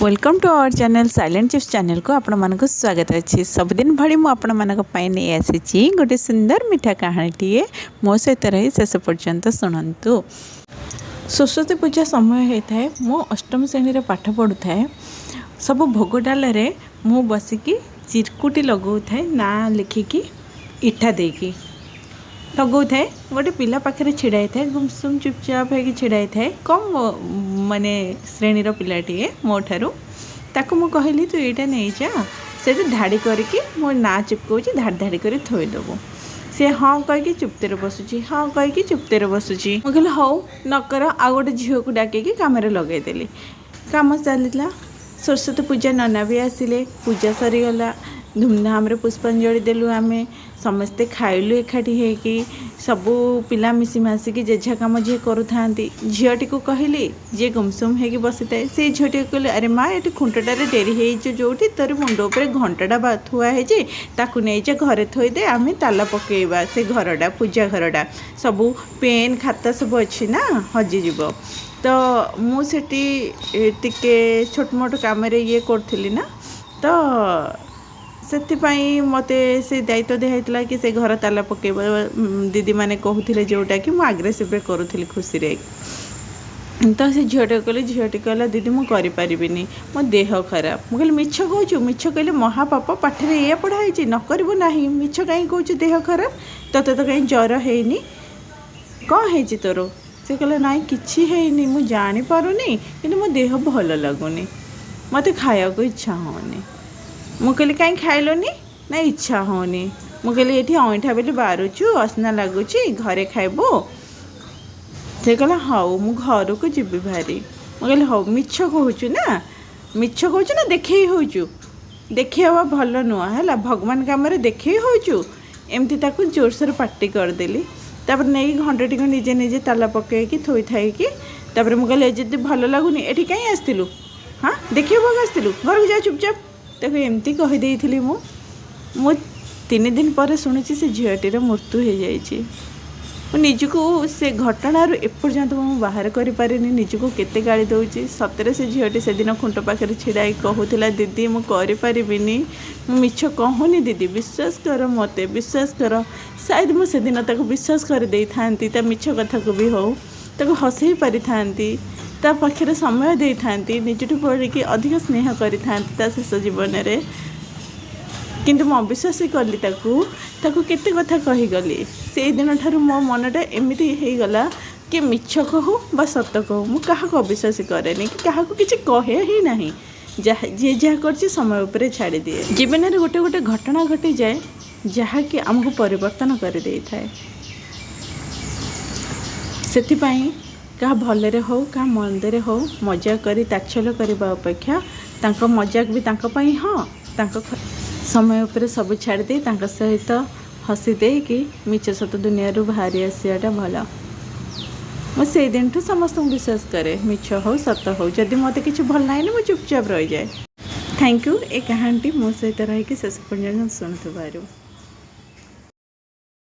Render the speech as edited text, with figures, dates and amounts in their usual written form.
Welcome to our channel silent chips channel को आपण मानक स्वागत अच्छी सबुदिन भाई मुझे नहीं आसी गोटे सुंदर मीठा कहानीटे मो सहित रही शेष पर्यंत शुणु। सरस्वती पूजा समय होता है मो अष्टम श्रेणी पाठ पढ़ु थाए सब भोग डाल मु बसिकी चिरकुटी लगौ थाए ना लिखिकी इठा देकी लगौ थाए गोटे पिला पाखे छिड़ाई थाए गुमसुम चुपचाप हो छिड़ाई थाए कम माने श्रेणीर पिलाटे मो ठारू ताकू मु कहली तू यहाँ नहीं जा से धाड़ी करके मो ना चिपकाऊँ धाड़ी धाड़ी कर थोईदेबू सी हाँ कहीकि चुप्तेर बसुची हाँ कहीकि चुप्तेर बसुची मुझे कहली हौ नकर आ गोटे झील को डाकिकी कम लगेदेली कम चलता। सरस्वती पूजा नना भी आसिले पूजा सरीगला धूमधाम रे पुष्पांजलि देलु आमे समस्ते खाइलु एकाठी होगी सबू पिला मिसी मासिकी जेझा कम जी करूँ झीटी को कहली जे गुमसुम होगी बसी थाए से झीटी को कहले अरे माँ ये खुंटटारे डेरी हो जो तोर मुंड उपर घंटाटा थुआ है नहीं जा घरे थोदे आम ताला पकेबा से घरटा पूजा घरटा सबू पेन खाता सब अच्छी ना हजिज तो मुझे टिके छोट मोट कम ये करी ना तो से मते से दायित्व दिखाई कि से घर ताला पकेब दीदी मैंने कहते जोटा कि मुझे आग्रेसिव करूँ खुशी रे तो से झीटे कहले झीटी कहला दीदी मुझे करें मो देह खराब मुझे मिछ कहूँ मिछ कहले महापाप पाठे या पढ़ाई न करू ना मिछ कहीं कहूँ देह खराब तोते तो कहीं ज्वर है कौन है तोर से कहला ना कि मुझे जापारूनी कि मो देह भल लगुनि मत खाया को इच्छा होनी मुझे कहीं खाइलनी ना इच्छा होनी मुझे ये अईठा बेली बारुचु असना लगुच घरे खाइबो से कहला हाउ मु घर को जीवी भारी मुझे हाउ मिछ कहूँ ना मिछ कहूँ ना देखे होचु देखे हवा भल नुआ है भगवान कम देखे होचु एमती ताकू जोरसोर पार्टी करदेली तापर नहीं घंटे को निजे निजे ताला पकईकि थोई थाई तापर मुझे जी भल लगुनि ये कहीं आसलु हाँ देखिए भोग आसलु घर को जा चुपचाप ताको एमती कहीदेली मु 3 दिन पर शुणी से झीटीर मृत्यु हो जाइए निजको से घटनार एपर्यंत मुझे बाहर करें निजको केते गाड़ी दूसरी सतरे से झीटी से दिन खुंट पाखे छिड़ा कहूला दीदी मुझे मिछ कहूनी दीदी विश्वास कर मत विश्वास कर शायद मुझे दिन ताको विश्वास कर दे था मिछ कथा को भी हो ताको हसई पारि थांती ता पाखे समय दे था निजठू पढ़ी अधिक स्नेह करी शेष जीवन में किंतु मो अविश्वास कली ताकू केते कथा कहीगली से दिन ठारू मो मनटा एमती हो गला कि मिछ कहू बा सत कहू मु क्या अविश्वास कैनि कि क्या किसी कहे ही ना जी जहाँ कर समय उपर छाड़ी दिए जीवन में गोटे गोटे घटना घटी जाए जहाँकि आमको परिवर्तन कर दे थाए से क्या भलरे हो क्या मंदरे हो मजाक करी ताच्छल्य करने अपेक्षा तांको मजाक भी तांको पाई हाँ तांको समय उपर सब छाड़ दे तांको सहित हसी दे कि मिछ सत दुनिया बाहरी आसाटा भल मुझे दिन ठू समस्त विश्वास करे मिछ हो सत हो जदि मत कि भल ना मुझे चुपचाप रही जाए। थैंक यू ए कहानी मो सहित रही शेष पर्यटन शुणुबार।